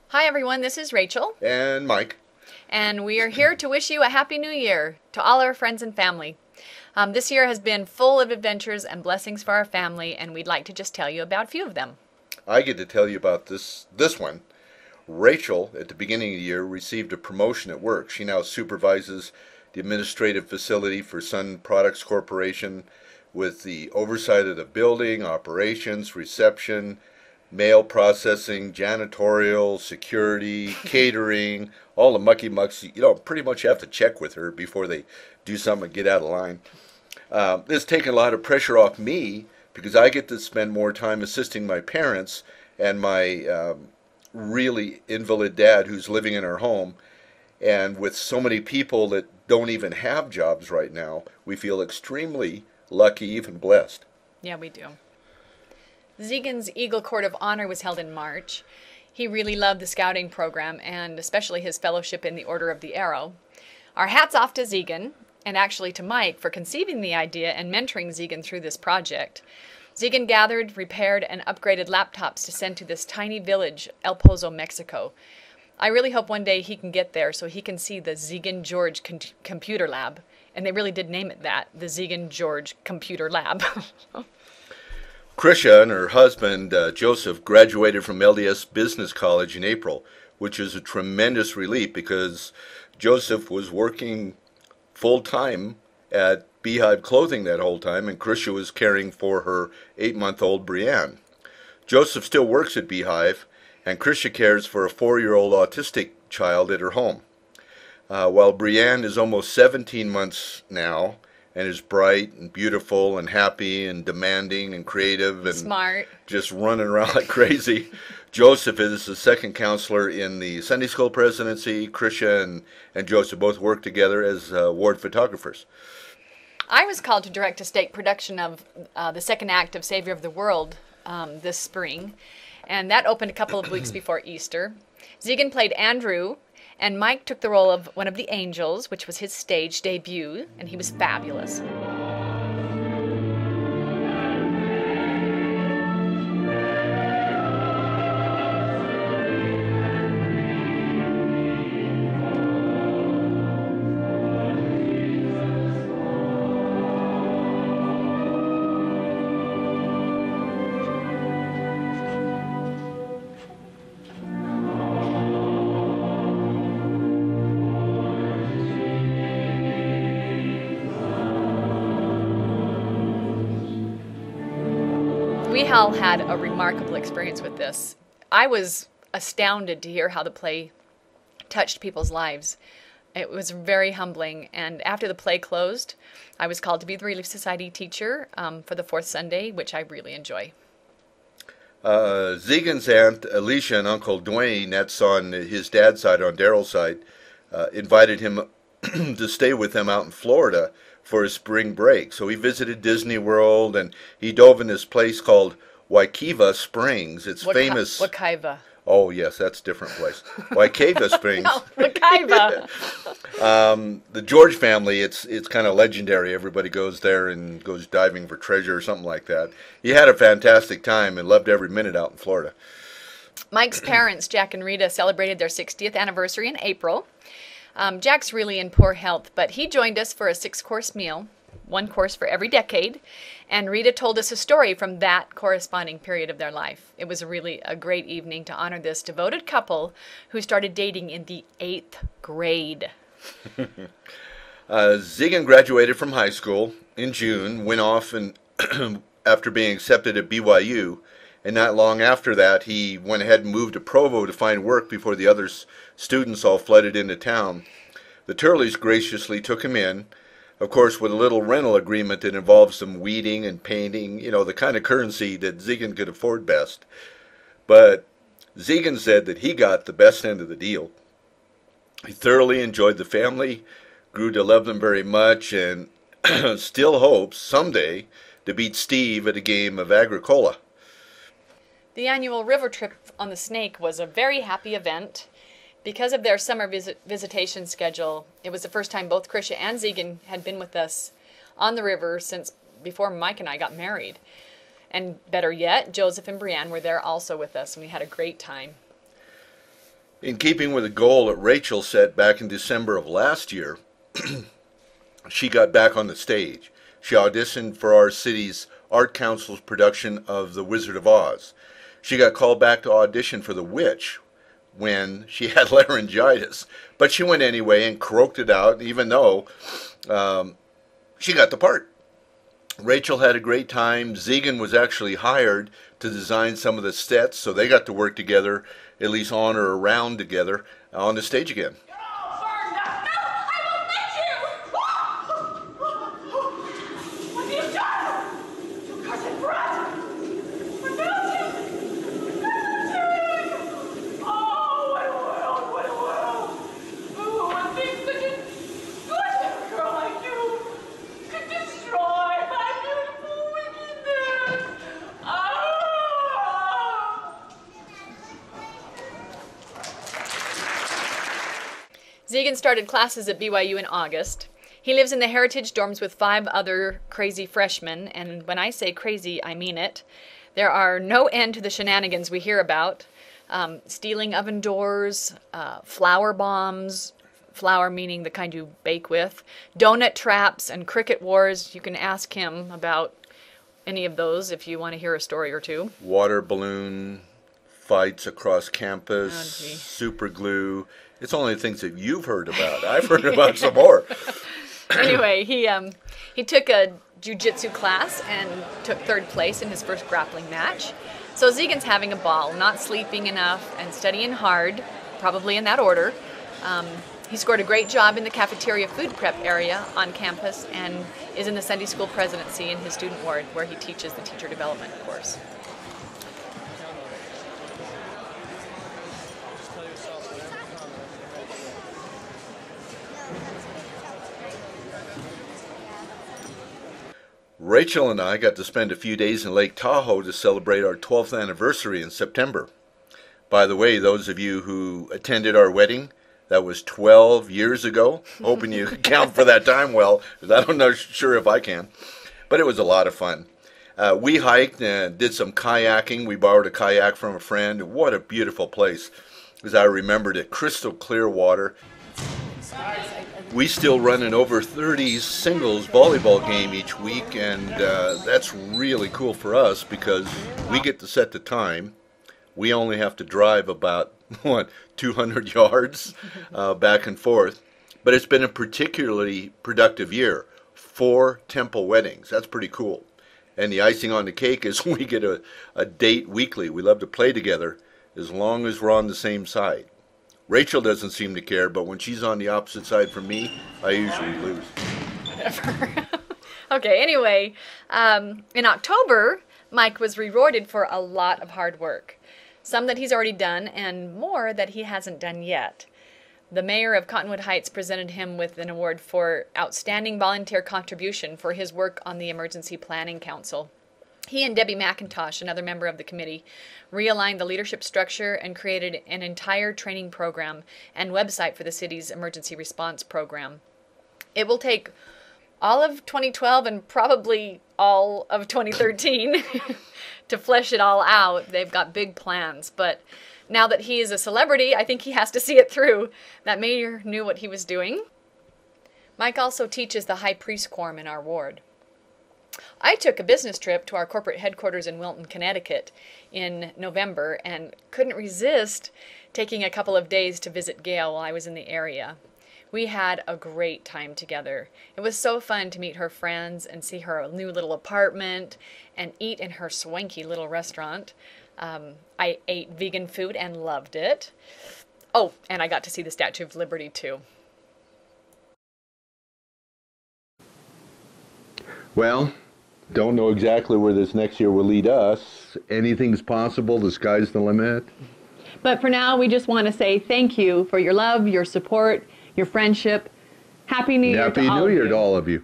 Hi everyone, this is Rachel, And Mike. and we are here to wish you a Happy New Year to all our friends and family. This year has been full of adventures and blessings for our family, and we'd like to just tell you about a few of them. I get to tell you about this one. Rachel, at the beginning of the year, received a promotion at work. She now supervises the administrative facility for Sun Products Corporation with the oversight of the building, operations, reception, mail processing, janitorial, security, catering, all the mucky mucks. You don't pretty much have to check with her before they do something and get out of line. This has taken a lot of pressure off me because I get to spend more time assisting my parents and my really invalid dad who's living in our home. And with so many people that don't even have jobs right now, we feel extremely lucky, even blessed. Yeah, we do. Zegan's Eagle Court of Honor was held in March. He really loved the scouting program and especially his fellowship in the Order of the Arrow. Our hats off to Zegan, and actually to Mike for conceiving the idea and mentoring Zegan through this project. Zegan gathered, repaired, and upgraded laptops to send to this tiny village, El Pozo, Mexico. I really hope one day he can get there so he can see the Zegan George Computer Lab. And they really did name it that, the Zegan George Computer Lab. Krisha and her husband, Joseph, graduated from LDS Business College in April, which is a tremendous relief because Joseph was working full time at Beehive Clothing that whole time, and Krisha was caring for her 8-month-old Brianne. Joseph still works at Beehive, and Krisha cares for a 4-year-old autistic child at her home. While Brianne is almost 17 months now and is bright and beautiful and happy and demanding and creative and Smart. just running around like crazy, Joseph is the second counselor in the Sunday school presidency. Krisha and Joseph both work together as ward photographers. I was called to direct a state production of the second act of Savior of the World this spring, and that opened a couple of weeks before Easter. Zegan played Andrew, and Mike took the role of one of the angels, which was his stage debut, and he was fabulous. We all had a remarkable experience with this. I was astounded to hear how the play touched people's lives. It was very humbling, and after the play closed, I was called to be the Relief Society teacher for the fourth Sunday, which I really enjoy. Zegan's aunt Alicia and Uncle Dwayne, that's on his dad's side, on Daryl's side, invited him to stay with them out in Florida for his spring break. So he visited Disney World and he dove in this place called Waikiva Springs. It's famous. Wakaiva. Oh yes, that's a different place. Waikiva Springs. No, Wakaiva. The George family, it's kind of legendary. Everybody goes there and goes diving for treasure or something like that. He had a fantastic time and loved every minute out in Florida. Mike's parents, Jack and Rita, celebrated their 60th anniversary in April. Jack's really in poor health, but he joined us for a 6-course meal, 1 course for every decade, and Rita told us a story from that corresponding period of their life. It was really a great evening to honor this devoted couple who started dating in the 8th grade. Zegan graduated from high school in June, went off and after being accepted at BYU, and not long after that, he went ahead and moved to Provo to find work before the other students all flooded into town. The Turleys graciously took him in, of course, with a little rental agreement that involved some weeding and painting, the kind of currency that Zegan could afford best. But Zegan said that he got the best end of the deal. He thoroughly enjoyed the family, grew to love them very much, and still hopes someday to beat Steve at a game of Agricola. The annual river trip on the Snake was a very happy event. Because of their summer visitation schedule, it was the first time both Krisha and Zegan had been with us on the river since before Mike and I got married. And better yet, Joseph and Brianne were there also with us, and we had a great time. In keeping with a goal that Rachel set back in December of last year, she got back on the stage. She auditioned for our city's Art Council's production of The Wizard of Oz. She got called back to audition for The Witch when she had laryngitis, but she went anyway and croaked it out, even though she got the part. Rachel had a great time. Zegan was actually hired to design some of the sets, so they got to work together, at least on or around together, on the stage again. Zegan started classes at BYU in August. He lives in the Heritage dorms with 5 other crazy freshmen, and when I say crazy, I mean it. There are no end to the shenanigans we hear about. Stealing oven doors, flour bombs, flour meaning the kind you bake with, donut traps, and cricket wars. You can ask him about any of those if you want to hear a story or two. Water balloon fights across campus, Oh, gee. super glue. It's only the things that you've heard about. I've heard about some more. Anyway, he took a jiu-jitsu class and took 3rd place in his first grappling match. So Zegan's having a ball, not sleeping enough and studying hard, probably in that order. He scored a great job in the cafeteria food prep area on campus and is in the Sunday school presidency in his student ward where he teaches the teacher development course. Rachel and I got to spend a few days in Lake Tahoe to celebrate our 12th anniversary in September. By the way, those of you who attended our wedding, that was 12 years ago. Hoping you count for that time well, because I'm not sure if I can. But it was a lot of fun. We hiked and did some kayaking. We borrowed a kayak from a friend. What a beautiful place. As I remembered it, crystal clear water. We still run an over 30 singles volleyball game each week, and that's really cool for us because we get to set the time. We only have to drive about, 200 yards back and forth. But it's been a particularly productive year. 4 temple weddings. That's pretty cool. And the icing on the cake is we get a date weekly. We love to play together as long as we're on the same side. Rachel doesn't seem to care, but when she's on the opposite side from me, I usually lose. Whatever. Okay, anyway, in October, Mike was rewarded for a lot of hard work. Some that he's already done and more that he hasn't done yet. The mayor of Cottonwood Heights presented him with an award for outstanding volunteer contribution for his work on the Emergency Planning Council. He and Debbie McIntosh, another member of the committee, realigned the leadership structure and created an entire training program and website for the city's emergency response program. It will take all of 2012 and probably all of 2013 to flesh it all out. They've got big plans, but now that he is a celebrity, I think he has to see it through. That mayor knew what he was doing. Mike also teaches the High Priest Quorum in our ward. I took a business trip to our corporate headquarters in Wilton, Connecticut in November and couldn't resist taking a couple of days to visit Gail while I was in the area. We had a great time together. It was so fun to meet her friends and see her new little apartment and eat in her swanky little restaurant. I ate vegan food and loved it. Oh, and I got to see the Statue of Liberty too. Well, don't know exactly where this next year will lead us. Anything's possible. The sky's the limit. But for now, we just want to say thank you for your love, your support, your friendship. Happy New Year to all of you. Happy New Year to all of you.